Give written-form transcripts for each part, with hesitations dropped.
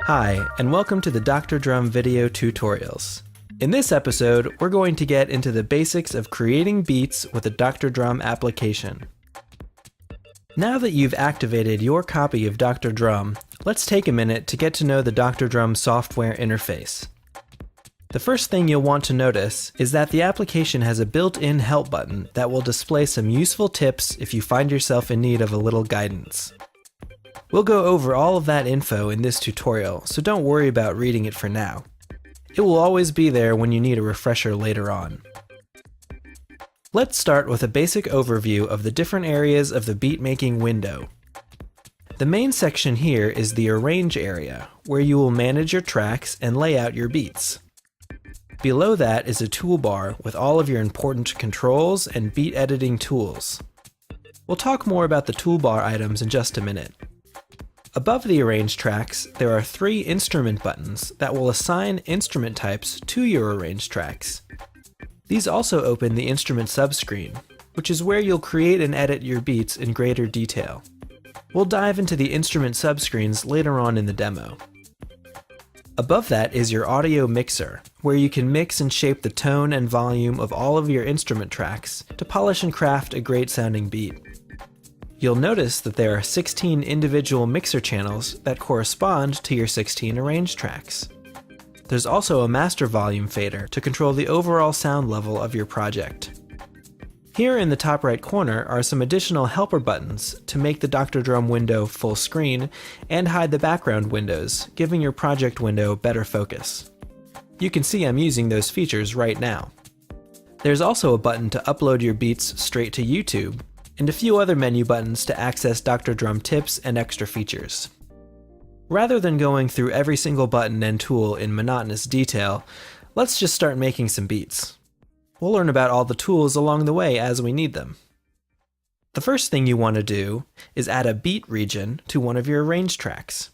Hi, and welcome to the Dr. Drum video tutorials. In this episode, we're going to get into the basics of creating beats with a Dr. Drum application. Now that you've activated your copy of Dr. Drum, let's take a minute to get to know the Dr. Drum software interface. The first thing you'll want to notice is that the application has a built-in help button that will display some useful tips if you find yourself in need of a little guidance. We'll go over all of that info in this tutorial, so don't worry about reading it for now. It will always be there when you need a refresher later on. Let's start with a basic overview of the different areas of the beat-making window. The main section here is the Arrange area, where you will manage your tracks and lay out your beats. Below that is a toolbar with all of your important controls and beat editing tools. We'll talk more about the toolbar items in just a minute. Above the Arrange tracks, there are 3 instrument buttons that will assign instrument types to your Arrange tracks. These also open the instrument subscreen, which is where you'll create and edit your beats in greater detail. We'll dive into the instrument subscreens later on in the demo. Above that is your audio mixer, where you can mix and shape the tone and volume of all of your instrument tracks to polish and craft a great sounding beat. You'll notice that there are 16 individual mixer channels that correspond to your 16 Arrange tracks. There's also a master volume fader to control the overall sound level of your project. Here in the top right corner are some additional helper buttons to make the Dr. Drum window full screen and hide the background windows, giving your project window better focus. You can see I'm using those features right now. There's also a button to upload your beats straight to YouTube, and a few other menu buttons to access Dr. Drum tips and extra features. Rather than going through every single button and tool in monotonous detail, let's just start making some beats. We'll learn about all the tools along the way as we need them. The first thing you want to do is add a beat region to one of your Arrange tracks.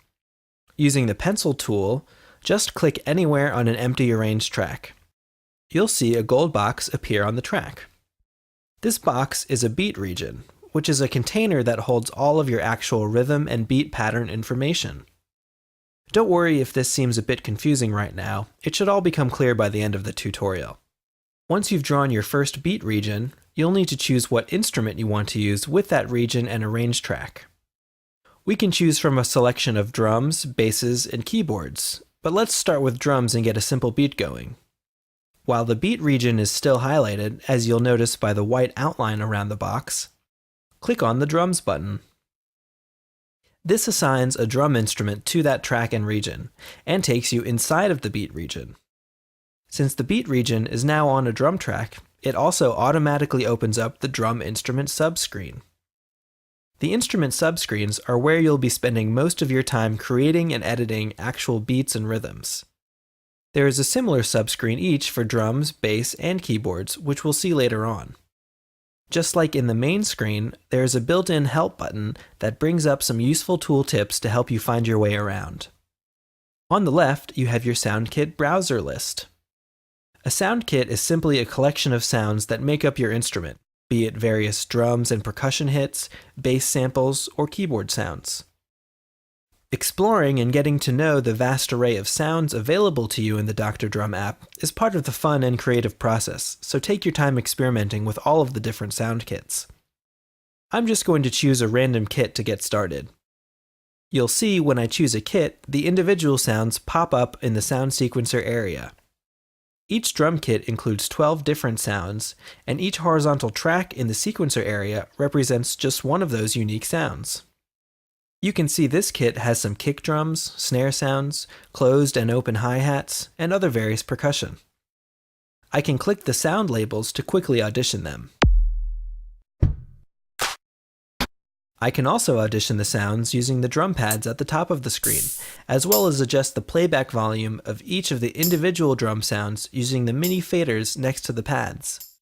Using the pencil tool, just click anywhere on an empty Arrange track. You'll see a gold box appear on the track. This box is a beat region, which is a container that holds all of your actual rhythm and beat pattern information. Don't worry if this seems a bit confusing right now, it should all become clear by the end of the tutorial. Once you've drawn your first beat region, you'll need to choose what instrument you want to use with that region and Arrange track. We can choose from a selection of drums, basses, and keyboards, but let's start with drums and get a simple beat going. While the beat region is still highlighted, as you'll notice by the white outline around the box, click on the Drums button. This assigns a drum instrument to that track and region, and takes you inside of the beat region. Since the beat region is now on a drum track, it also automatically opens up the drum instrument subscreen. The instrument subscreens are where you'll be spending most of your time creating and editing actual beats and rhythms. There is a similar subscreen each for drums, bass, and keyboards, which we'll see later on. Just like in the main screen, there is a built-in help button that brings up some useful tool tips to help you find your way around. On the left, you have your SoundKit browser list. A sound kit is simply a collection of sounds that make up your instrument, be it various drums and percussion hits, bass samples, or keyboard sounds. Exploring and getting to know the vast array of sounds available to you in the Dr. Drum app is part of the fun and creative process, so take your time experimenting with all of the different sound kits. I'm just going to choose a random kit to get started. You'll see when I choose a kit, the individual sounds pop up in the sound sequencer area. Each drum kit includes 12 different sounds, and each horizontal track in the sequencer area represents just one of those unique sounds. You can see this kit has some kick drums, snare sounds, closed and open hi-hats, and other various percussion. I can click the sound labels to quickly audition them. I can also audition the sounds using the drum pads at the top of the screen, as well as adjust the playback volume of each of the individual drum sounds using the mini faders next to the pads.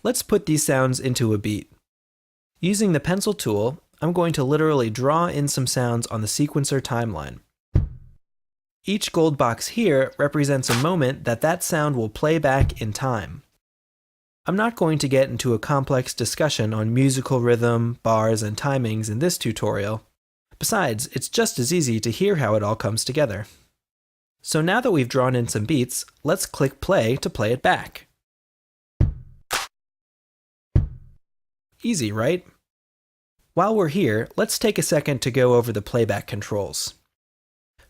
Let's put these sounds into a beat. Using the pencil tool, I'm going to literally draw in some sounds on the sequencer timeline. Each gold box here represents a moment that sound will play back in time. I'm not going to get into a complex discussion on musical rhythm, bars, and timings in this tutorial. Besides, it's just as easy to hear how it all comes together. So now that we've drawn in some beats, let's click play to play it back. Easy, right? While we're here, let's take a second to go over the playback controls.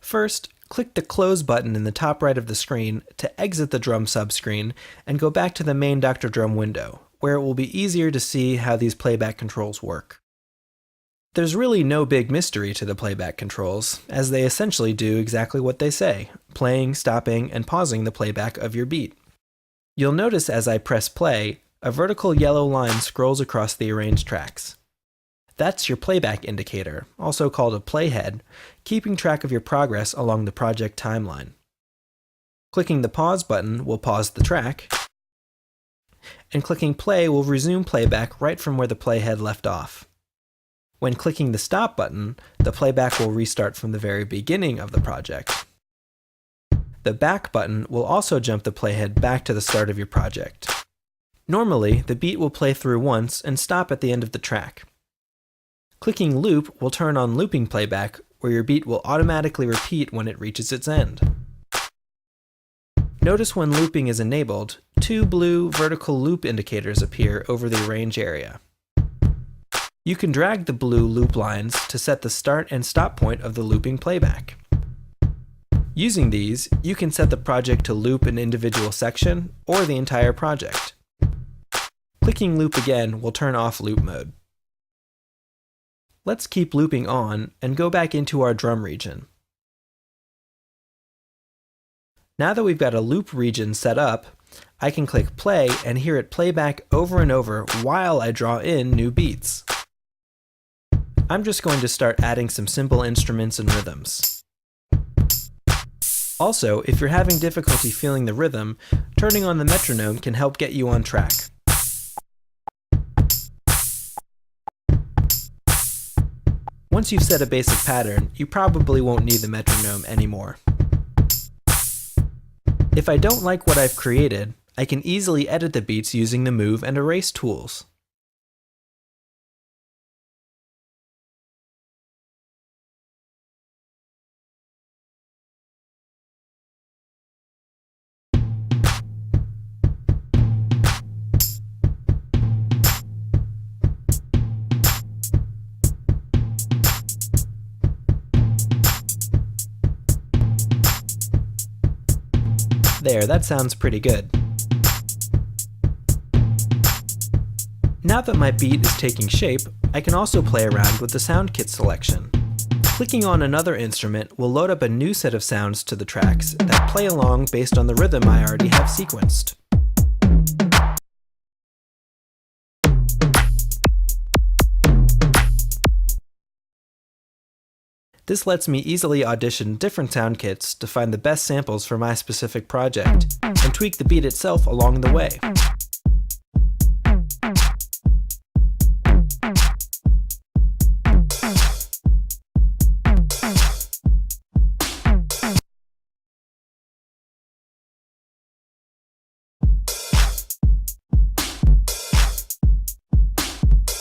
First, click the Close button in the top right of the screen to exit the drum subscreen and go back to the main Dr. Drum window, where it will be easier to see how these playback controls work. There's really no big mystery to the playback controls, as they essentially do exactly what they say, playing, stopping, and pausing the playback of your beat. You'll notice as I press play, a vertical yellow line scrolls across the arranged tracks. That's your playback indicator, also called a playhead, keeping track of your progress along the project timeline. Clicking the pause button will pause the track, and clicking play will resume playback right from where the playhead left off. When clicking the stop button, the playback will restart from the very beginning of the project. The back button will also jump the playhead back to the start of your project. Normally, the beat will play through once and stop at the end of the track. Clicking loop will turn on looping playback, where your beat will automatically repeat when it reaches its end. Notice when looping is enabled, two blue vertical loop indicators appear over the arrange area. You can drag the blue loop lines to set the start and stop point of the looping playback. Using these, you can set the project to loop an individual section or the entire project. Clicking loop again will turn off loop mode. Let's keep looping on and go back into our drum region. Now that we've got a loop region set up, I can click play and hear it play back over and over while I draw in new beats. I'm just going to start adding some simple instruments and rhythms. Also, if you're having difficulty feeling the rhythm, turning on the metronome can help get you on track. Once you've set a basic pattern, you probably won't need the metronome anymore. If I don't like what I've created, I can easily edit the beats using the Move and Erase tools. There, that sounds pretty good. Now that my beat is taking shape, I can also play around with the sound kit selection. Clicking on another instrument will load up a new set of sounds to the tracks that play along based on the rhythm I already have sequenced. This lets me easily audition different sound kits to find the best samples for my specific project, and tweak the beat itself along the way.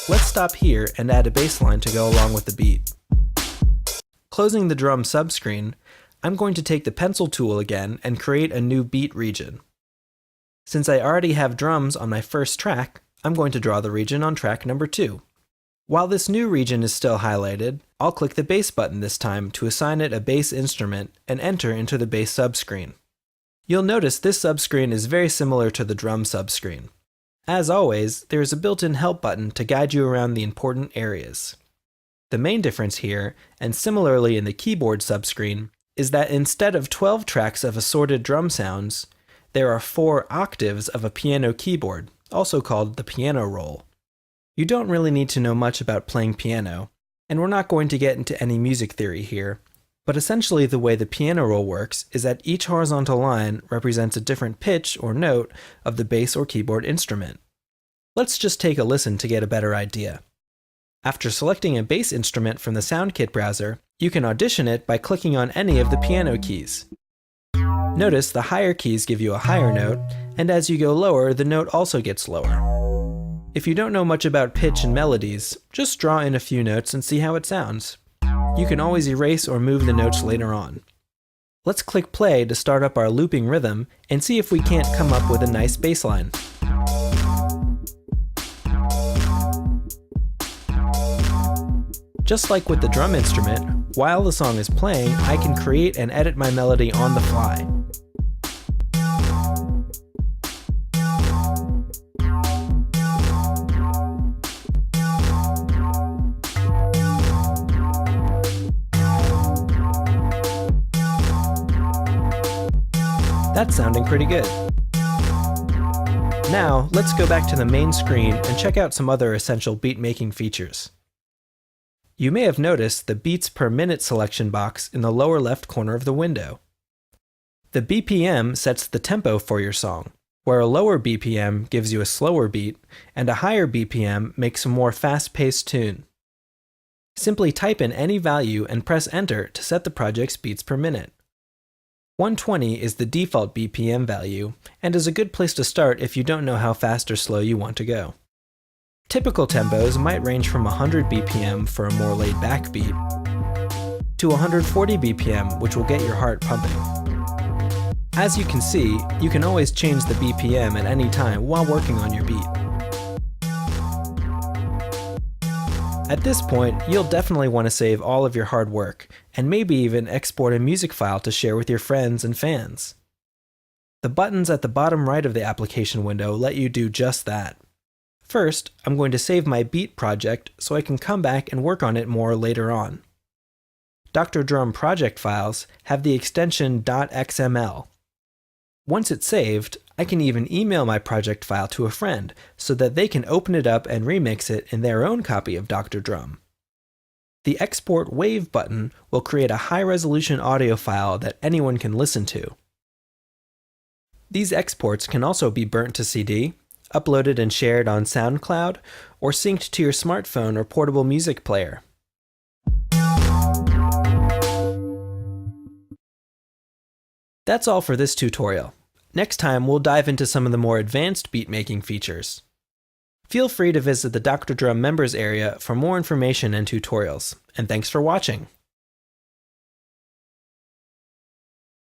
Let's stop here and add a bass line to go along with the beat. Closing the drum subscreen, I'm going to take the pencil tool again and create a new beat region. Since I already have drums on my first track, I'm going to draw the region on track number 2. While this new region is still highlighted, I'll click the bass button this time to assign it a bass instrument and enter into the bass subscreen. You'll notice this subscreen is very similar to the drum subscreen. As always, there is a built-in help button to guide you around the important areas. The main difference here, and similarly in the keyboard subscreen, is that instead of 12 tracks of assorted drum sounds, there are 4 octaves of a piano keyboard, also called the piano roll. You don't really need to know much about playing piano, and we're not going to get into any music theory here, but essentially the way the piano roll works is that each horizontal line represents a different pitch or note of the bass or keyboard instrument. Let's just take a listen to get a better idea. After selecting a bass instrument from the SoundKit browser, you can audition it by clicking on any of the piano keys. Notice the higher keys give you a higher note, and as you go lower, the note also gets lower. If you don't know much about pitch and melodies, just draw in a few notes and see how it sounds. You can always erase or move the notes later on. Let's click play to start up our looping rhythm and see if we can't come up with a nice bass line. Just like with the drum instrument, while the song is playing, I can create and edit my melody on the fly. That's sounding pretty good. Now, let's go back to the main screen and check out some other essential beat-making features. You may have noticed the beats per minute selection box in the lower left corner of the window. The BPM sets the tempo for your song, where a lower BPM gives you a slower beat, and a higher BPM makes a more fast-paced tune. Simply type in any value and press enter to set the project's beats per minute. 120 is the default BPM value, and is a good place to start if you don't know how fast or slow you want to go. Typical tempos might range from 100 BPM for a more laid-back beat, to 140 BPM, which will get your heart pumping. As you can see, you can always change the BPM at any time while working on your beat. At this point, you'll definitely want to save all of your hard work, and maybe even export a music file to share with your friends and fans. The buttons at the bottom right of the application window let you do just that. First, I'm going to save my beat project so I can come back and work on it more later on. Dr. Drum project files have the extension .xml. Once it's saved, I can even email my project file to a friend so that they can open it up and remix it in their own copy of Dr. Drum. The Export Wave button will create a high-resolution audio file that anyone can listen to. These exports can also be burnt to CD, uploaded and shared on SoundCloud, or synced to your smartphone or portable music player. That's all for this tutorial. Next time, we'll dive into some of the more advanced beat-making features. Feel free to visit the Dr. Drum members area for more information and tutorials, and thanks for watching!